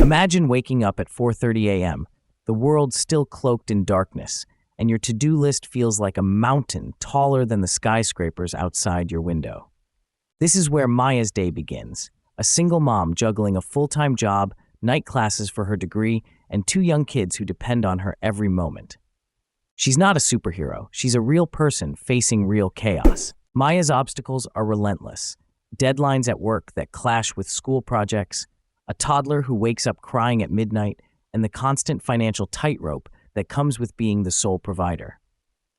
Imagine waking up at 4:30 a.m., the world still cloaked in darkness, and your to-do list feels like a mountain taller than the skyscrapers outside your window. This is where Maya's day begins, a single mom juggling a full-time job, night classes for her degree, and two young kids who depend on her every moment. She's not a superhero, she's a real person facing real chaos. Maya's obstacles are relentless. Deadlines at work that clash with school projects, a toddler who wakes up crying at midnight, and the constant financial tightrope that comes with being the sole provider.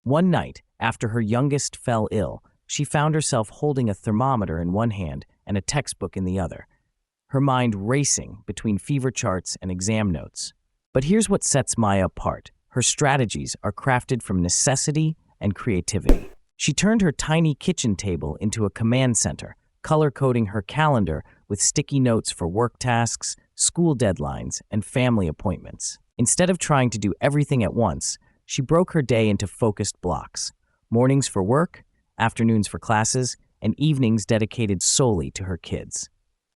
One night, after her youngest fell ill, she found herself holding a thermometer in one hand and a textbook in the other, her mind racing between fever charts and exam notes. But here's what sets Maya apart. Her strategies are crafted from necessity and creativity. She turned her tiny kitchen table into a command center, color-coding her calendar with sticky notes for work tasks, school deadlines, and family appointments. Instead of trying to do everything at once, she broke her day into focused blocks: mornings for work, afternoons for classes, and evenings dedicated solely to her kids.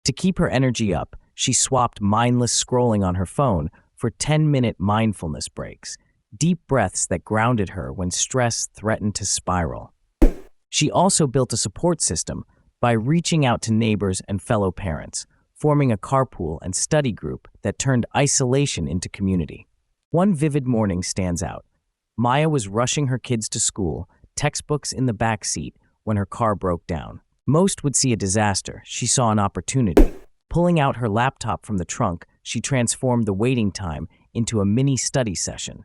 To keep her energy up, she swapped mindless scrolling on her phone for 10-minute mindfulness breaks, deep breaths that grounded her when stress threatened to spiral. She also built a support system by reaching out to neighbors and fellow parents, forming a carpool and study group that turned isolation into community. One vivid morning stands out. Maya was rushing her kids to school, textbooks in the back seat, when her car broke down. Most would see a disaster. She saw an opportunity. Pulling out her laptop from the trunk, she transformed the waiting time into a mini study session.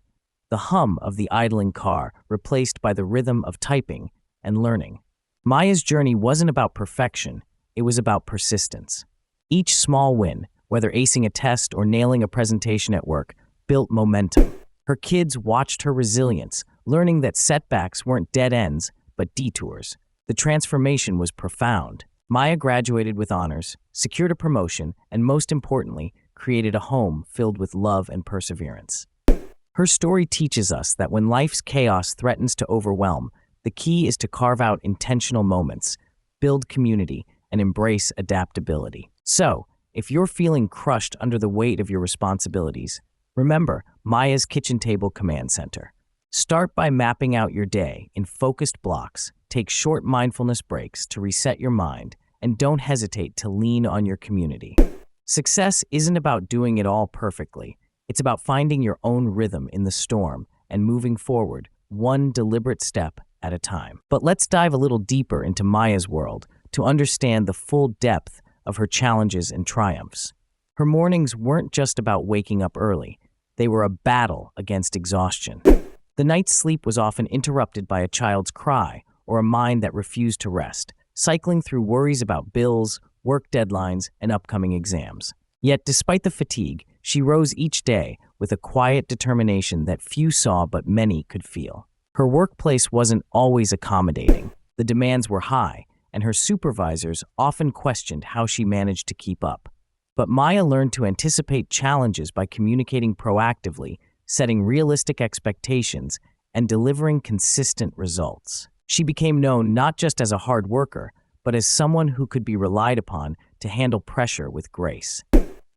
The hum of the idling car replaced by the rhythm of typing and learning. Maya's journey wasn't about perfection, it was about persistence. Each small win, whether acing a test or nailing a presentation at work, built momentum. Her kids watched her resilience, learning that setbacks weren't dead ends, but detours. The transformation was profound. Maya graduated with honors, secured a promotion, and most importantly, created a home filled with love and perseverance. Her story teaches us that when life's chaos threatens to overwhelm, the key is to carve out intentional moments, build community, and embrace adaptability. So, if you're feeling crushed under the weight of your responsibilities, remember Maya's Kitchen Table Command Center. Start by mapping out your day in focused blocks, take short mindfulness breaks to reset your mind, and don't hesitate to lean on your community. Success isn't about doing it all perfectly. It's about finding your own rhythm in the storm and moving forward, one deliberate step at a time. But let's dive a little deeper into Maya's world to understand the full depth of her challenges and triumphs. Her mornings weren't just about waking up early. They were a battle against exhaustion. The night's sleep was often interrupted by a child's cry or a mind that refused to rest, cycling through worries about bills, work deadlines, and upcoming exams. Yet, despite the fatigue, she rose each day with a quiet determination that few saw but many could feel. Her workplace wasn't always accommodating. The demands were high, and her supervisors often questioned how she managed to keep up. But Maya learned to anticipate challenges by communicating proactively, setting realistic expectations, and delivering consistent results. She became known not just as a hard worker, but as someone who could be relied upon to handle pressure with grace.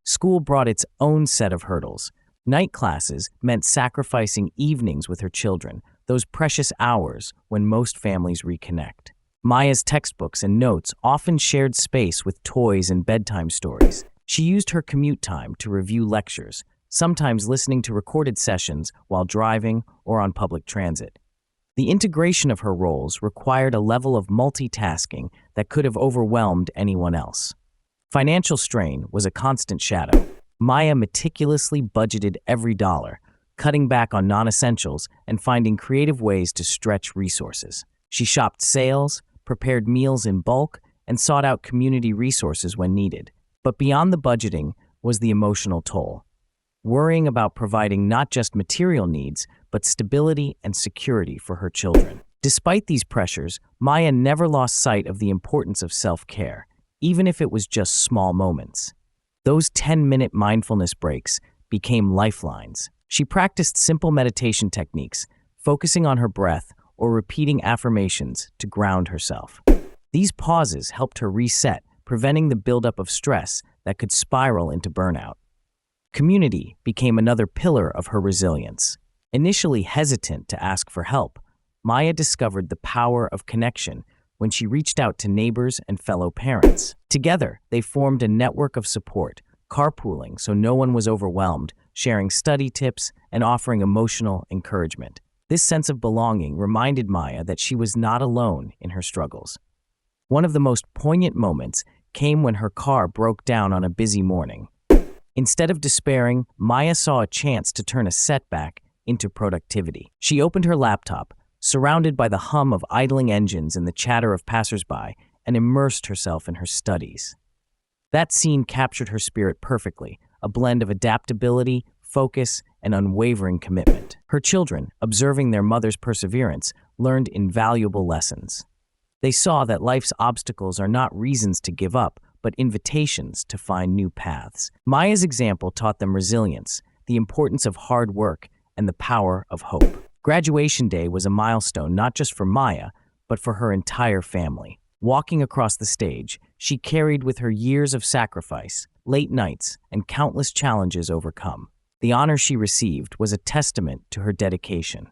School brought its own set of hurdles. Night classes meant sacrificing evenings with her children, those precious hours when most families reconnect. Maya's textbooks and notes often shared space with toys and bedtime stories. She used her commute time to review lectures, sometimes listening to recorded sessions while driving or on public transit. The integration of her roles required a level of multitasking that could have overwhelmed anyone else. Financial strain was a constant shadow. Maya meticulously budgeted every dollar, cutting back on non-essentials and finding creative ways to stretch resources. She shopped sales, prepared meals in bulk, and sought out community resources when needed. But beyond the budgeting was the emotional toll, worrying about providing not just material needs, but stability and security for her children. Despite these pressures, Maya never lost sight of the importance of self-care, even if it was just small moments. Those 10-minute mindfulness breaks became lifelines. She practiced simple meditation techniques, focusing on her breath or repeating affirmations to ground herself. These pauses helped her reset, preventing the buildup of stress that could spiral into burnout. Community became another pillar of her resilience. Initially hesitant to ask for help, Maya discovered the power of connection when she reached out to neighbors and fellow parents. Together, they formed a network of support, carpooling so no one was overwhelmed, sharing study tips, and offering emotional encouragement. This sense of belonging reminded Maya that she was not alone in her struggles. One of the most poignant moments came when her car broke down on a busy morning. Instead of despairing, Maya saw a chance to turn a setback into productivity. She opened her laptop, surrounded by the hum of idling engines and the chatter of passersby, and immersed herself in her studies. That scene captured her spirit perfectly, a blend of adaptability, focus, and unwavering commitment. Her children, observing their mother's perseverance, learned invaluable lessons. They saw that life's obstacles are not reasons to give up, but invitations to find new paths. Maya's example taught them resilience, the importance of hard work, and the power of hope. Graduation day was a milestone not just for Maya, but for her entire family. Walking across the stage, she carried with her years of sacrifice, late nights, and countless challenges overcome. The honor she received was a testament to her dedication.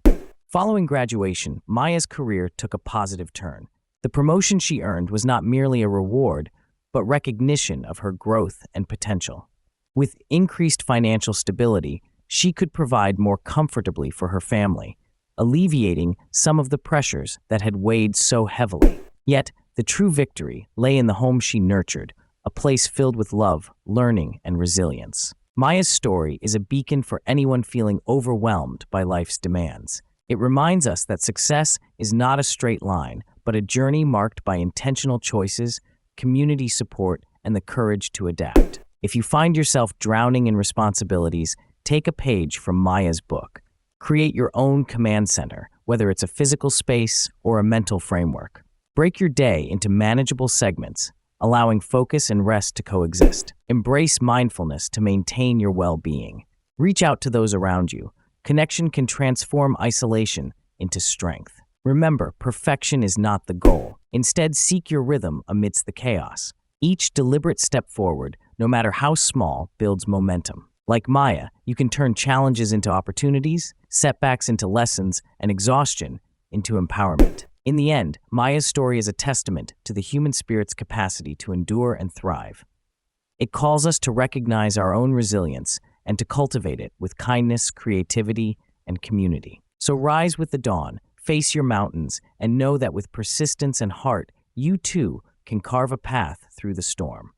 Following graduation, Maya's career took a positive turn. The promotion she earned was not merely a reward, but recognition of her growth and potential. With increased financial stability, she could provide more comfortably for her family, alleviating some of the pressures that had weighed so heavily. Yet, the true victory lay in the home she nurtured, a place filled with love, learning, and resilience. Maya's story is a beacon for anyone feeling overwhelmed by life's demands. It reminds us that success is not a straight line, but a journey marked by intentional choices, community support, and the courage to adapt. If you find yourself drowning in responsibilities, take a page from Maya's book. Create your own command center, whether it's a physical space or a mental framework. Break your day into manageable segments, allowing focus and rest to coexist. Embrace mindfulness to maintain your well-being. Reach out to those around you. Connection can transform isolation into strength. Remember, perfection is not the goal. Instead, seek your rhythm amidst the chaos. Each deliberate step forward, no matter how small, builds momentum. Like Maya, you can turn challenges into opportunities, setbacks into lessons, and exhaustion into empowerment. In the end, Maya's story is a testament to the human spirit's capacity to endure and thrive. It calls us to recognize our own resilience and to cultivate it with kindness, creativity, and community. So rise with the dawn, face your mountains, and know that with persistence and heart, you too can carve a path through the storm.